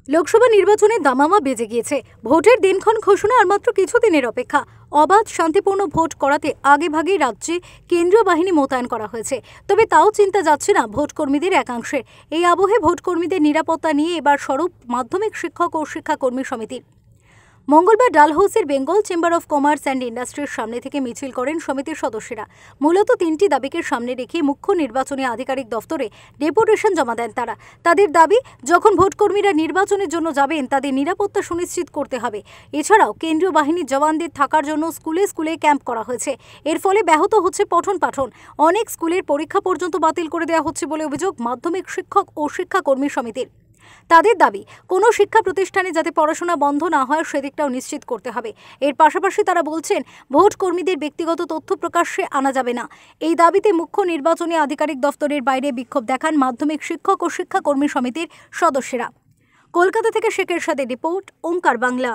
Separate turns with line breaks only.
লোকসভা নির্বাচনে দামামা বেজে গিয়েছে। ভোটের দিনক্ষণ ঘোষণা আর মাত্র কিছুদিনের অপেক্ষা। অবাধ শান্তিপূর্ণ ভোট করাতে আগেভাগেই রাজ্যে কেন্দ্রীয় বাহিনী মোতায়েন করা হয়েছে। তবে তাও চিন্তা যাচ্ছে না ভোট কর্মীদের একাংশের। এই আবহে ভোট কর্মীদের নিরাপত্তা নিয়ে এবার সরব মাধ্যমিক শিক্ষক ও শিক্ষাকর্মী সমিতির। মঙ্গলবার ডালহৌসির Bengal chamber of commerce and ইন্ডাস্ট্রির সামনে থেকে মিছিল করেন সমিতির সদস্যরা। মূলত তিনটি দাবিকে সামনে রেখে মুখ্য নির্বাচনী আধিকারিক দফতরে ডেপুটেশন জমা দেন তারা। তাদের দাবি, যখন ভোটকর্মীরা নির্বাচনের জন্য যাবেন তাদের নিরাপত্তা সুনিশ্চিত করতে হবে। এছাড়াও কেন্দ্রীয় বাহিনীর জওয়ানদের থাকার জন্য স্কুলে স্কুলে ক্যাম্প করা হয়েছে। এর ফলে ব্যাহত হচ্ছে পঠন পাঠন। অনেক স্কুলের পরীক্ষা পর্যন্ত বাতিল করে দেওয়া হচ্ছে বলে অভিযোগ মাধ্যমিক শিক্ষক ও শিক্ষাকর্মী সমিতির। তাদের দাবি, কোনো শিক্ষা প্রতিষ্ঠানে যাতে পড়াশোনা বন্ধ না হয় সেদিকটাও নিশ্চিত করতে হবে। এর পাশাপাশি তারা বলছেন, ভোট কর্মীদের ব্যক্তিগত তথ্য প্রকাশ্যে আনা যাবে না। এই দাবিতে মুখ্য নির্বাচনী আধিকারিক দফতরের বাইরে বিক্ষোভ দেখান মাধ্যমিক শিক্ষক ও শিক্ষাকর্মী সমিতির সদস্যরা। কলকাতা থেকে শেখ এরশাদের রিপোর্ট, ওঙ্কার বাংলা।